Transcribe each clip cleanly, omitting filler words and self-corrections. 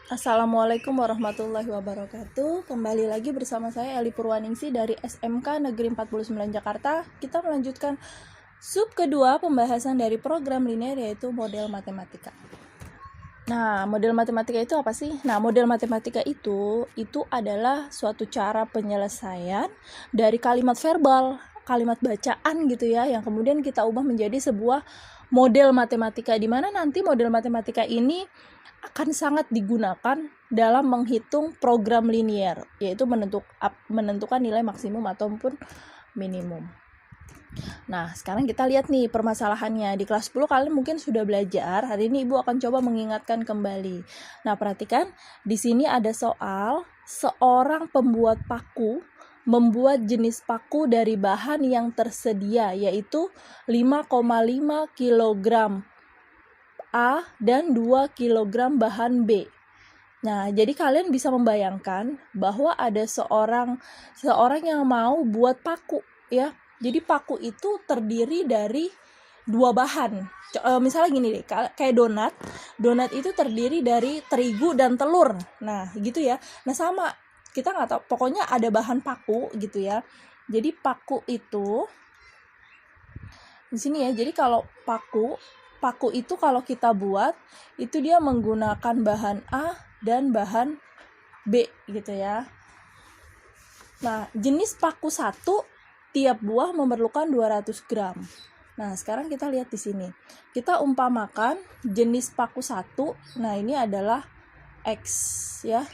Assalamualaikum warahmatullahi wabarakatuh. Kembali lagi bersama saya Eli Purwaningsi dari SMK Negeri 49 Jakarta. Kita melanjutkan sub kedua pembahasan dari program linear, yaitu model matematika. Nah, model matematika itu apa sih? Nah, model matematika itu adalah suatu cara penyelesaian dari kalimat verbal, kalimat bacaan gitu ya, yang kemudian kita ubah menjadi sebuah model matematika, di mana nanti model matematika ini akan sangat digunakan dalam menghitung program linear, yaitu menentukan nilai maksimum ataupun minimum. Nah, sekarang kita lihat nih permasalahannya. Di kelas 10 kalian mungkin sudah belajar. Hari ini Ibu akan coba mengingatkan kembali. Nah, perhatikan di sini ada soal seorang pembuat paku membuat jenis paku dari bahan yang tersedia, yaitu 5,5 kg A dan 2 kg bahan B. Nah, jadi kalian bisa membayangkan bahwa ada seorang yang mau buat paku ya. Jadi paku itu terdiri dari dua bahan. Misalnya gini deh, kayak donat. Donat itu terdiri dari terigu dan telur. Nah, gitu ya. Nah, sama, kita nggak tahu, pokoknya ada bahan paku gitu ya. Jadi paku itu di sini ya. Jadi kalau paku itu kalau kita buat itu dia menggunakan bahan A dan bahan B gitu ya. Nah, jenis paku 1 tiap buah memerlukan 200 gram. Nah, sekarang kita lihat di sini. Kita umpamakan jenis paku 1, nah ini adalah X ya.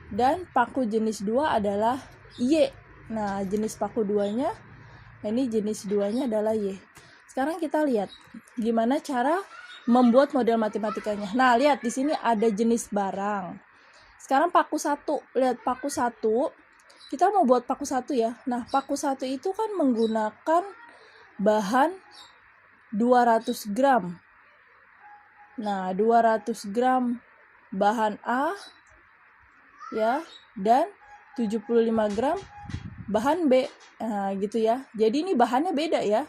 Dan paku jenis 2 adalah Y. Nah, jenis paku 2-nya, ini jenis 2-nya adalah Y. Sekarang kita lihat gimana cara membuat model matematikanya. Nah, lihat di sini ada jenis barang. Sekarang paku 1, lihat paku 1. Kita mau buat paku 1 ya. Nah, paku 1 itu kan menggunakan bahan 200 gram. Nah, 200 gram bahan A ya, dan 75 gram bahan B. Nah, gitu ya. Jadi ini bahannya beda ya.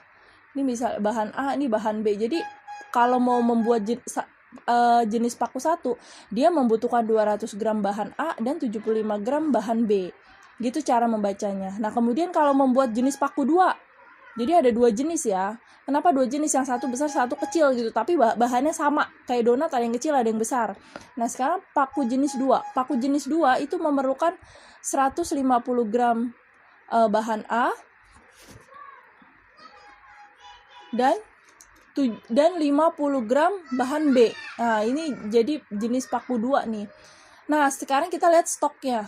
Ini misal bahan A, ini bahan B. Jadi kalau mau membuat jenis paku 1, dia membutuhkan 200 gram bahan A dan 75 gram bahan B. Gitu cara membacanya. Nah, kemudian kalau membuat jenis paku 2, jadi ada dua jenis ya. Kenapa dua jenis? Yang satu besar, satu kecil gitu. Tapi bahannya sama. Kayak donat, ada yang kecil, ada yang besar. Nah, sekarang paku jenis 2. Paku jenis 2 itu memerlukan 150 gram bahan A dan 50 gram bahan B. Nah, ini jadi jenis paku 2 nih. Nah, sekarang kita lihat stoknya.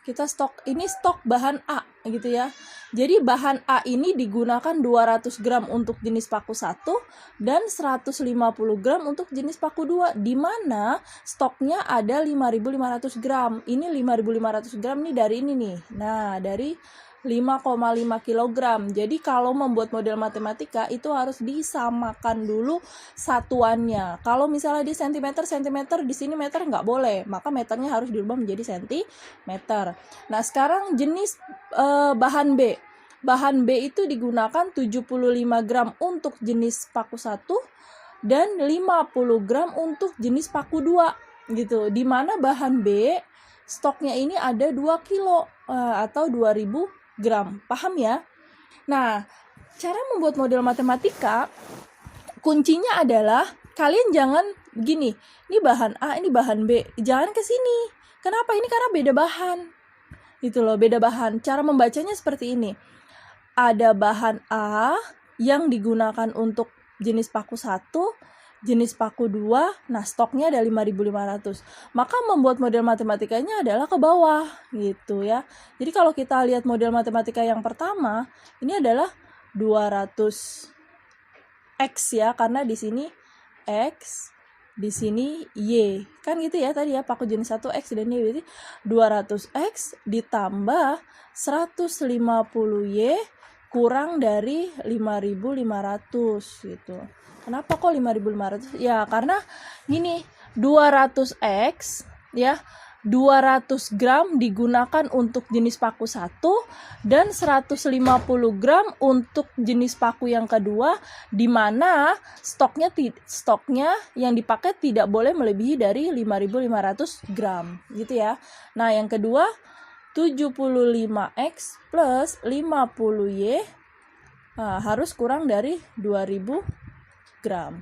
Ini stok bahan A gitu ya. Jadi bahan A ini digunakan 200 gram untuk jenis paku 1 dan 150 gram untuk jenis paku 2, di mana stoknya ada 5.500 gram. Ini 5.500 gram nih dari ini nih. Nah, dari 5,5 kg. Jadi kalau membuat model matematika itu harus disamakan dulu satuannya. Kalau misalnya di sentimeter, di sini meter nggak boleh, maka meternya harus dirubah menjadi sentimeter. Nah, sekarang jenis bahan B. Bahan B itu digunakan 75 gram untuk jenis paku 1 dan 50 gram untuk jenis paku 2 gitu. Di mana bahan B stoknya ini ada 2 kilo atau 2000 gram. Paham ya? Nah, cara membuat model matematika kuncinya adalah kalian jangan begini, ini bahan A, ini bahan B, jangan ke sini. Kenapa? Ini karena beda bahan. Gitu loh, beda bahan. Cara membacanya seperti ini. Ada bahan A yang digunakan untuk jenis paku 1, jenis paku 2, nah stoknya ada 5.500. Maka membuat model matematikanya adalah ke bawah gitu ya. Jadi kalau kita lihat model matematika yang pertama, ini adalah 200 X ya, karena di sini X, di sini Y. Kan gitu ya tadi ya, paku jenis 1 X dan Y, berarti 200X ditambah 150Y kurang dari 5.500 gitu. Kenapa kok 5.500? Ya, karena gini, 200X ya, 200 gram digunakan untuk jenis paku 1 dan 150 gram untuk jenis paku yang kedua, di mana stoknya yang dipakai tidak boleh melebihi dari 5.500 gram gitu ya. Nah, yang kedua 75X plus 50Y harus kurang dari 2.000 gram.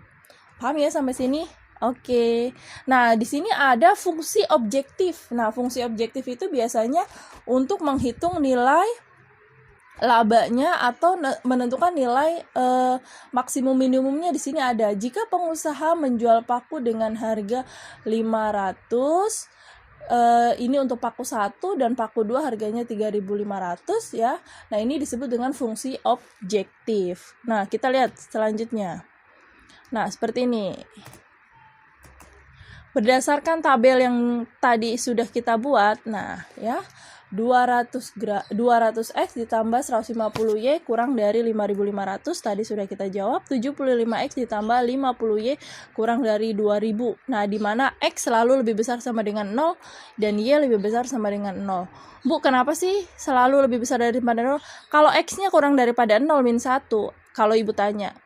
Paham ya sampai sini? Oke. Nah, di sini ada fungsi objektif. Nah, fungsi objektif itu biasanya untuk menghitung nilai labanya atau menentukan nilai maksimum minimumnya. Di sini ada, jika pengusaha menjual paku dengan harga 500, ini untuk paku 1 dan paku 2 harganya 3.500 ya. Nah, ini disebut dengan fungsi objektif. Nah, kita lihat selanjutnya. Nah, seperti ini. Berdasarkan tabel yang tadi sudah kita buat, nah ya, 200X ditambah 150Y kurang dari 5.500, tadi sudah kita jawab. 75X ditambah 50Y kurang dari 2.000. Nah, di mana X selalu lebih besar sama dengan 0 dan Y lebih besar sama dengan 0. Bu, kenapa sih selalu lebih besar daripada 0? Kalau X-nya kurang daripada 0 min 1, kalau ibu tanya,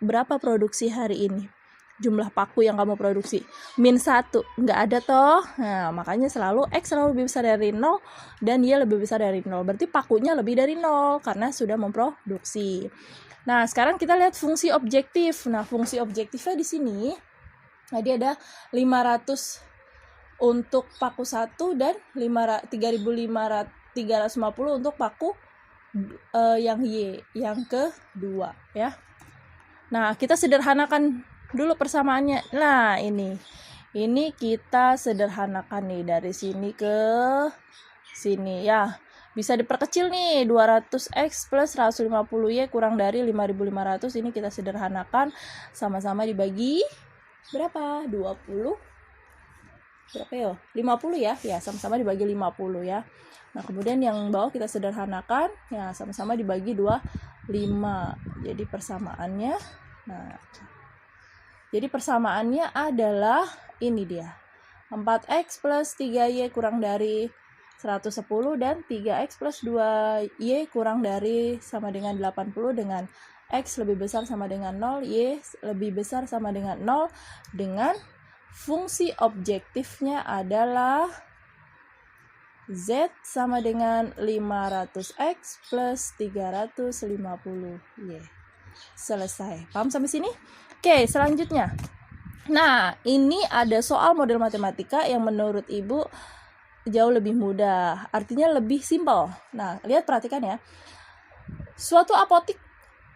berapa produksi hari ini? Jumlah paku yang kamu produksi min 1, nggak ada toh. Nah, makanya selalu X selalu lebih besar dari 0 dan Y lebih besar dari 0, berarti pakunya lebih dari 0 karena sudah memproduksi. Nah, sekarang kita lihat fungsi objektif. Nah, fungsi objektifnya di sini tadi ada 500 untuk paku 1 dan 3.350 untuk paku yang Y, yang kedua ya. Nah, kita sederhanakan dulu persamaannya. Nah, ini kita sederhanakan nih dari sini ke sini ya. Bisa diperkecil nih, 200X plus 150Y kurang dari 5.500. Ini kita sederhanakan, sama-sama dibagi berapa? 20. Berapa ya? 50 ya. Ya, sama-sama dibagi 50 ya. Nah, kemudian yang bawah kita sederhanakan, ya sama-sama dibagi 25. Jadi persamaannya, nah, jadi persamaannya adalah ini dia. 4X plus 3Y kurang dari 110 dan 3X plus 2Y kurang dari sama dengan 80 dengan X lebih besar sama dengan 0, Y lebih besar sama dengan 0, dengan fungsi objektifnya adalah Z sama dengan 500X plus 350Y. Selesai. Paham sampai sini? Oke, selanjutnya. Nah, ini ada soal model matematika yang menurut Ibu jauh lebih mudah. Artinya lebih simpel. Nah, lihat, perhatikan ya. Suatu apotik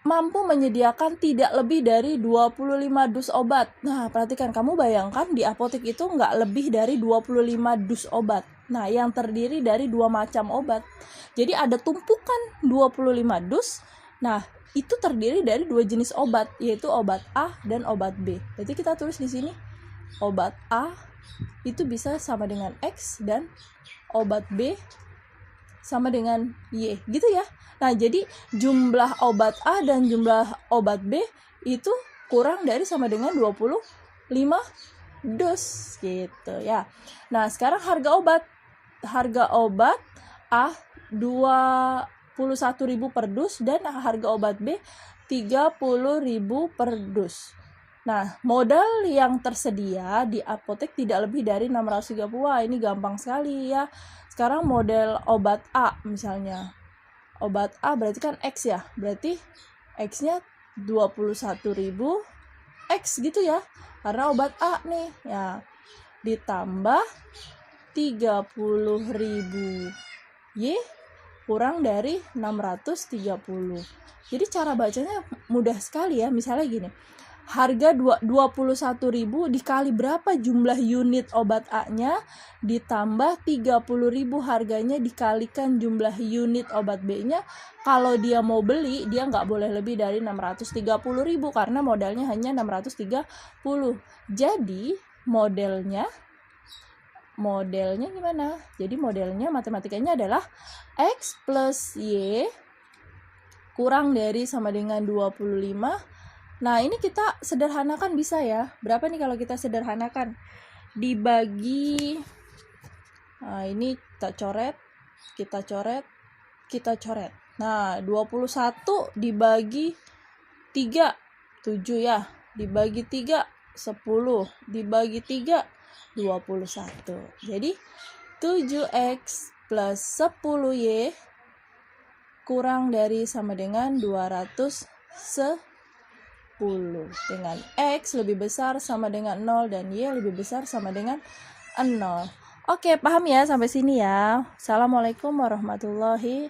mampu menyediakan tidak lebih dari 25 dus obat. Nah, perhatikan, kamu bayangkan di apotik itu nggak lebih dari 25 dus obat. Nah, yang terdiri dari 2 macam obat. Jadi ada tumpukan 25 dus. Nah, itu terdiri dari 2 jenis obat, yaitu obat A dan obat B. Jadi kita tulis di sini, obat A itu bisa sama dengan X dan obat B sama dengan Y, gitu ya. Nah, jadi jumlah obat A dan jumlah obat B itu kurang dari sama dengan 25 dus, gitu ya. Nah, sekarang harga obat A 21.000 per dus dan harga obat B 30.000 per dus. Nah, modal yang tersedia di apotek tidak lebih dari 630. Wah, ini gampang sekali ya. Sekarang model obat A misalnya. Obat A berarti kan X ya. Berarti X-nya 21.000 X gitu ya. Karena obat A nih ya. Ditambah 30.000 Y kurang dari 630. Jadi cara bacanya mudah sekali ya. Misalnya gini, harga 21.000 dikali berapa jumlah unit obat A-nya, ditambah 30.000 harganya dikalikan jumlah unit obat B-nya. Kalau dia mau beli, dia nggak boleh lebih dari 630.000 karena modalnya hanya 630. Jadi modelnya gimana? Jadi modelnya matematikanya adalah X plus Y kurang dari sama dengan 25. Nah, ini kita sederhanakan bisa ya. Berapa nih kalau kita sederhanakan? Dibagi Nah, ini kita coret. Nah, 21 dibagi 3, 7 ya. Dibagi 3, 10. Dibagi 3, 21. Jadi, 7x plus 10y kurang dari sama dengan 210. Dengan x lebih besar sama dengan 0 dan y lebih besar sama dengan 0. Oke, paham ya sampai sini ya. Assalamualaikum warahmatullahi